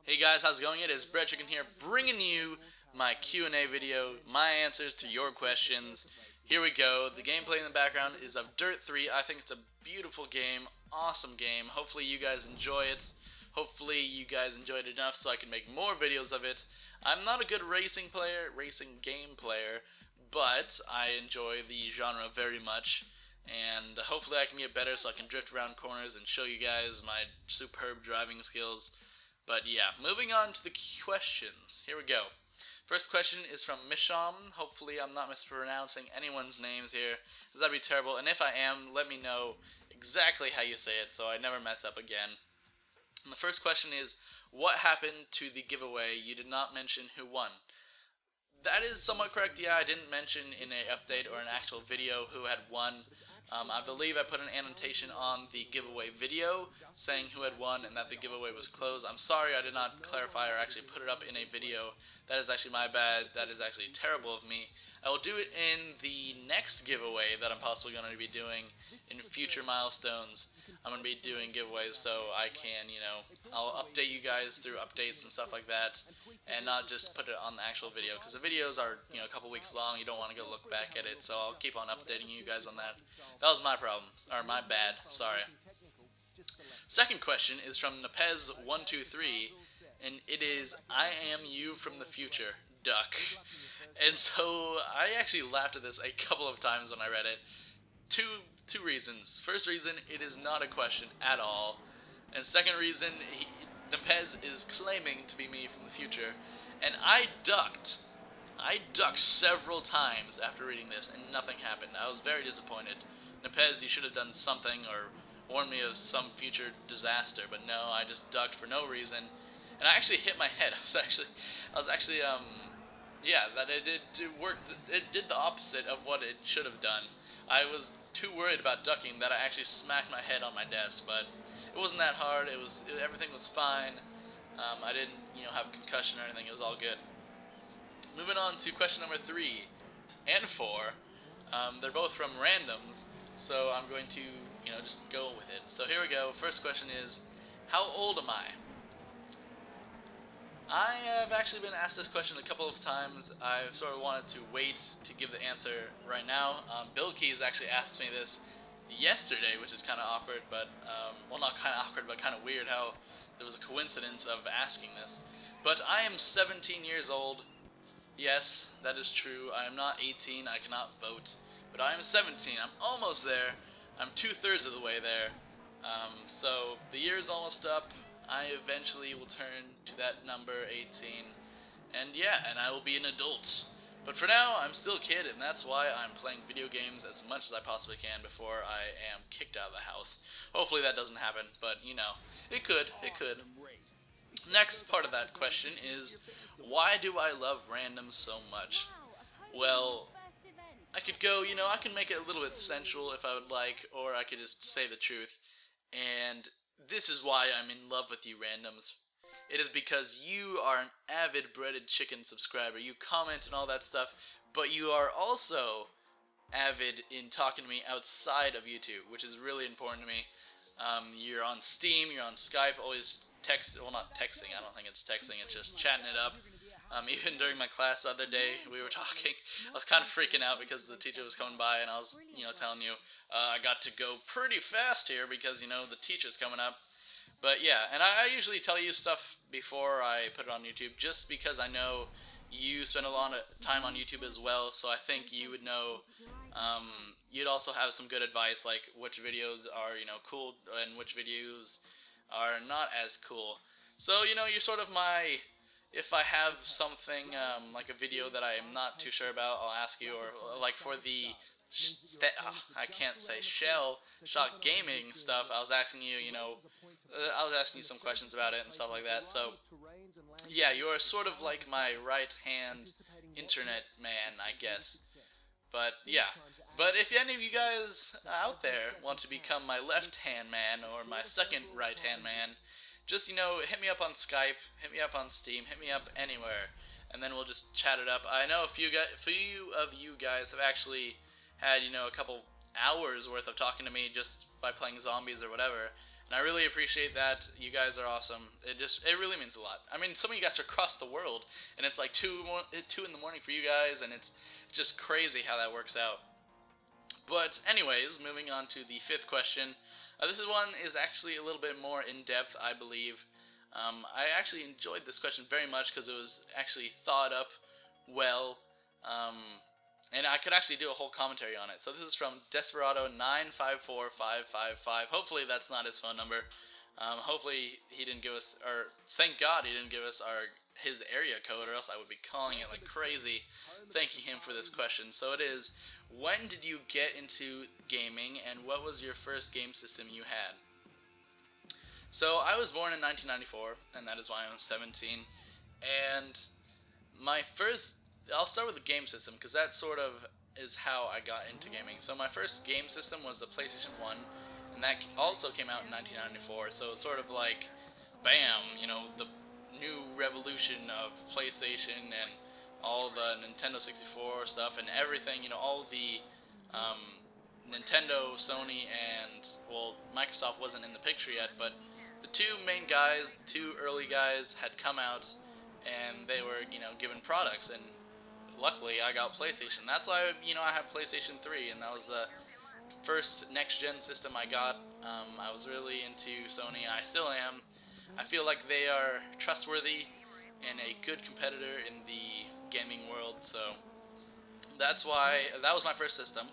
Hey guys, how's it going? It is Bread Chicken here, bringing you my Q&A video, my answers to your questions. Here we go. The gameplay in the background is of Dirt 3. I think it's a beautiful game, awesome game. Hopefully you guys enjoy it. Hopefully you guys enjoyed it enough so I can make more videos of it. I'm not a good racing game player, but I enjoy the genre very much. And hopefully I can get better so I can drift around corners and show you guys my superb driving skills. But yeah, moving on to the questions. Here we go. First question is from Misham. Hopefully I'm not mispronouncing anyone's names here, because that'd be terrible. And if I am, let me know exactly how you say it so I never mess up again. And the first question is, what happened to the giveaway? You did not mention who won. That is somewhat correct. Yeah, I didn't mention in an update or an actual video who had won. I believe I put an annotation on the giveaway video saying who had won and that the giveaway was closed. I'm sorry I did not clarify or actually put it up in a video. That is actually my bad. That is actually terrible of me. I will do it in the next giveaway that I'm possibly going to be doing in future milestones. I'm going to be doing giveaways so I can, I'll update you guys through updates and stuff like that, and not just put it on the actual video, because the videos are, a couple weeks long. You don't want to go look back at it, so I'll keep on updating you guys on that. That was my problem, or my bad, sorry. Second question is from Nepez123, and it is, I am you from the future, duck. And so I actually laughed at this a couple of times when I read it. Two reasons. First reason, it is not a question at all. And second reason, Nepez is claiming to be me from the future. And I ducked several times after reading this, and nothing happened. I was very disappointed. Nepez, you should have done something or warned me of some future disaster, but no, I just ducked for no reason. And I actually hit my head. Yeah, that it worked. It did the opposite of what it should have done. I was too worried about ducking that I actually smacked my head on my desk, but it wasn't that hard. Everything was fine. I didn't, have concussion or anything. It was all good. Moving on to question number 3 and 4. They're both from randoms, so I'm going to, just go with it. So here we go. First question is, how old am I? I have actually been asked this question a couple of times. I've sort of wanted to wait to give the answer right now. Bill Keys actually asked me this yesterday, which is kind of awkward, but, well, not kind of awkward, but kind of weird how there was a coincidence of asking this. But I am 17 years old. Yes, that is true. I am not 18. I cannot vote. But I am 17. I'm almost there. I'm 2/3 of the way there. So the year is almost up. I eventually will turn to that number, 18, and yeah, and I will be an adult. But for now, I'm still a kid, and that's why I'm playing video games as much as I possibly can before I am kicked out of the house. Hopefully that doesn't happen, but, it could. Next part of that question is, why do I love randoms so much? Well, I could go, I can make it a little bit sensual if I would like, or I could just say the truth, and this is why I'm in love with you, randoms. It is because you are an avid Breaded Chicken subscriber. You comment and all that stuff, but you are also avid in talking to me outside of YouTube, which is really important to me. You're on Steam, you're on Skype, always well, not texting, I don't think it's texting, it's just chatting it up. Even during my class the other day, we were talking. I was kind of freaking out because the teacher was coming by, and I was, telling you, I got to go pretty fast here because, the teacher's coming up. But yeah, and I usually tell you stuff before I put it on YouTube, just because I know you spend a lot of time on YouTube as well, so I think you would know, you'd also have some good advice, like which videos are, cool, and which videos are not as cool. So, you're sort of my... If I have something, like a video that I'm not too sure about, I'll ask you, or like for the, I can't say, Shell Shock Gaming stuff, I was asking you, I was asking you some questions about it and stuff like that, so, yeah, you are sort of like my right-hand internet man, I guess. But, yeah. But if any of you guys out there want to become my left-hand man, or my second right-hand man, just, hit me up on Skype, hit me up on Steam, hit me up anywhere, and then we'll just chat it up. I know a few of you guys have actually had, a couple hours worth of talking to me just by playing zombies or whatever, and I really appreciate that. You guys are awesome. It really means a lot. I mean, some of you guys are across the world, and it's like 2 in the morning for you guys, and it's just crazy how that works out. But anyways, moving on to the fifth question. This one is actually a little bit more in depth, I believe. I actually enjoyed this question very much because it was actually thought up well, and I could actually do a whole commentary on it. So this is from Desperado954555. Hopefully that's not his phone number. Hopefully he didn't give us, or thank God he didn't give us his area code, or else I would be calling it like crazy, thanking him for this question. So it is, when did you get into gaming, and what was your first game system you had? So I was born in 1994, and that is why I'm 17, and my first, I'll start with the game system, because that sort of is how I got into gaming. So my first game system was the PlayStation 1, and that also came out in 1994, so it's sort of like, bam, you know, the new revolution of PlayStation and all the Nintendo 64 stuff and everything, you know, all the Nintendo, Sony, and, well, Microsoft wasn't in the picture yet, but the two main guys, the two early guys had come out, and they were, you know, given products, and luckily I got PlayStation. That's why, you know, I have PlayStation 3, and that was the first next-gen system I got. I was really into Sony. I still am. I feel like they are trustworthy and a good competitor in the gaming world, so that's why that was my first system.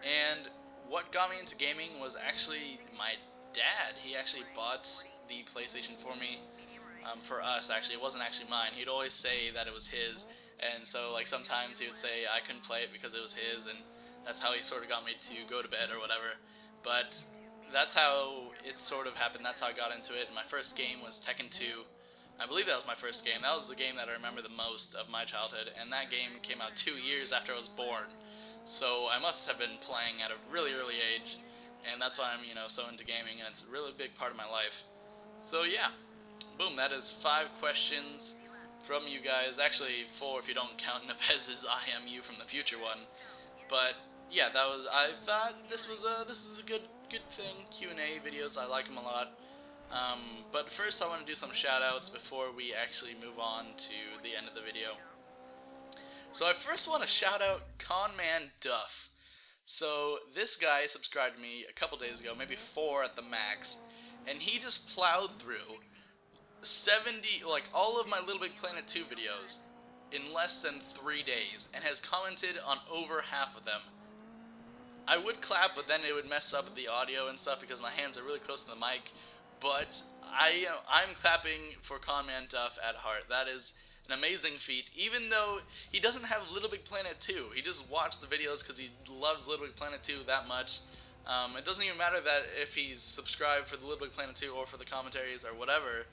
And what got me into gaming was actually my dad. He actually bought the PlayStation for me, for us actually. It wasn't actually mine. He'd always say that it was his, and so like sometimes he would say I couldn't play it because it was his, and that's how he sort of got me to go to bed or whatever. But that's how it sort of happened. That's how I got into it. And my first game was Tekken 2. I believe that was my first game. That was the game that I remember the most of my childhood, and that game came out 2 years after I was born. So I must have been playing at a really early age, and that's why I'm, you know, so into gaming, and it's a really big part of my life. So yeah, boom, that is 5 questions from you guys. Actually 4 if you don't count Nevez's I am you from the future one. But yeah, that was, I thought this is a good thing. Q&A videos, I like them a lot. But first I want to do some shout outs before we actually move on to the end of the video. So I first want to shout out Conman Duff. So this guy subscribed to me a couple days ago, maybe 4 at the max, and he just plowed through 70, like all of my Little Big Planet 2 videos in less than 3 days, and has commented on over half of them. I would clap, but then it would mess up the audio and stuff because my hands are really close to the mic. But I'm clapping for Conman Duff at heart. That is an amazing feat. Even though he doesn't have Little Big Planet 2, he just watched the videos because he loves Little Big Planet 2 that much. It doesn't even matter that if he's subscribed for the Little Big Planet 2 or for the commentaries or whatever.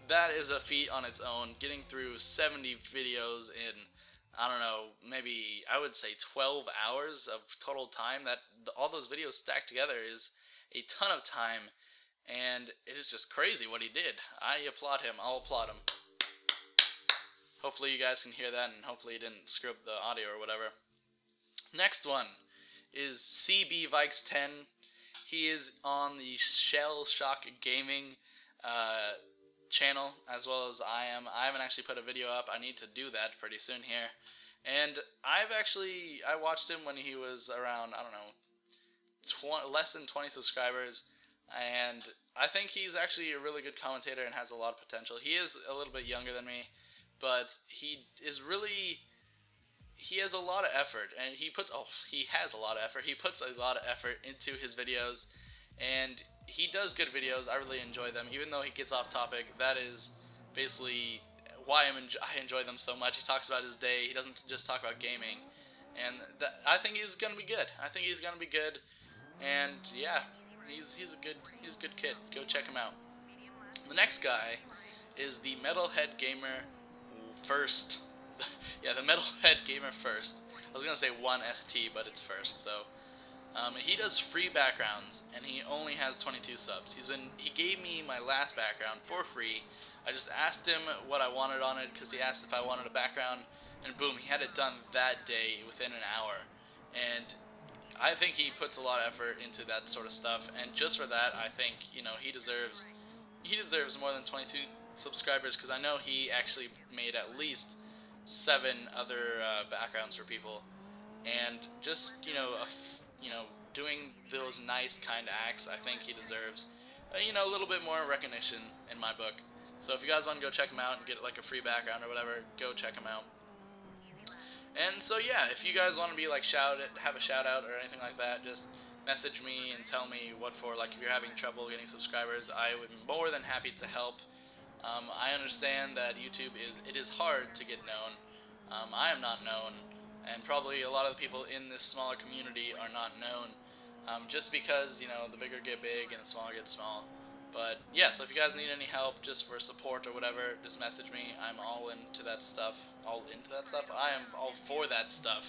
That is a feat on its own. Getting through 70 videos in, I don't know, maybe I would say 12 hours of total time. All those videos stacked together is a ton of time. And it is just crazy what he did. I applaud him. I'll applaud him. Hopefully you guys can hear that, and hopefully he didn't screw up the audio or whatever. Next one is CB Vikes 10. He is on the Shell Shock Gaming channel, as well as I am. I haven't actually put a video up. I need to do that pretty soon here. And I watched him when he was around, I don't know, less than 20 subscribers. And I think he's actually a really good commentator and has a lot of potential. He is a little bit younger than me, but he has a lot of effort, and he has a lot of effort. He puts a lot of effort into his videos, and he does good videos. I really enjoy them, even though he gets off topic. That is basically why I enjoy them so much. He talks about his day. He doesn't just talk about gaming, and I think he's gonna be good. I think he's gonna be good, and yeah. He's a good kid. Go check him out. The next guy is the Metalhead Gamer First. Yeah, the Metalhead Gamer First. I was gonna say 1ST, but it's first. So he does free backgrounds, and he only has 22 subs. He gave me my last background for free. I just asked him what I wanted on it because he asked if I wanted a background, and boom, he had it done that day within an hour. And I think he puts a lot of effort into that sort of stuff, and just for that, I think he deserves more than 22 subscribers, because I know he actually made at least 7 other backgrounds for people, and just doing those nice kind acts, I think he deserves a little bit more recognition in my book. So if you guys want to go check him out and get like a free background or whatever, go check him out. And so yeah, if you guys want to be like have a shout out or anything like that, just message me and tell me what for. Like if you're having trouble getting subscribers, I would be more than happy to help. I understand that YouTube is hard to get known. I am not known, and probably a lot of the people in this smaller community are not known. Just because the bigger get big and the smaller get small. But yeah, so if you guys need any help just for support or whatever, just message me. I'm all into that stuff. I am all for that stuff.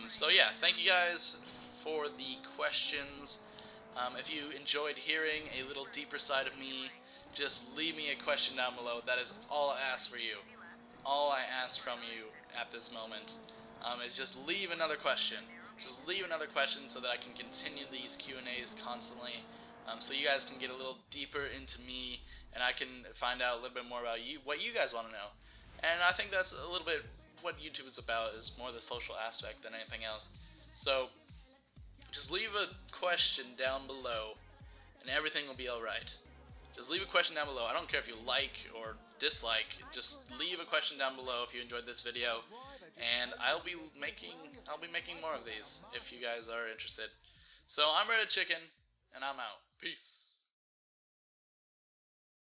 So yeah, thank you guys for the questions. If you enjoyed hearing a little deeper side of me, just leave me a question down below. That is all I ask for you. All I ask from you at this moment is just leave another question. Just leave another question so that I can continue these Q&As constantly. So you guys can get a little deeper into me, and I can find out a little bit more about you, what you guys want to know. And I think that's a little bit what YouTube is about, is more the social aspect than anything else. So just leave a question down below, and everything will be alright. Just leave a question down below. I don't care if you like or dislike, just leave a question down below if you enjoyed this video, and I'll be making more of these if you guys are interested. So I'm Reddit Chicken, and I'm out. Peace.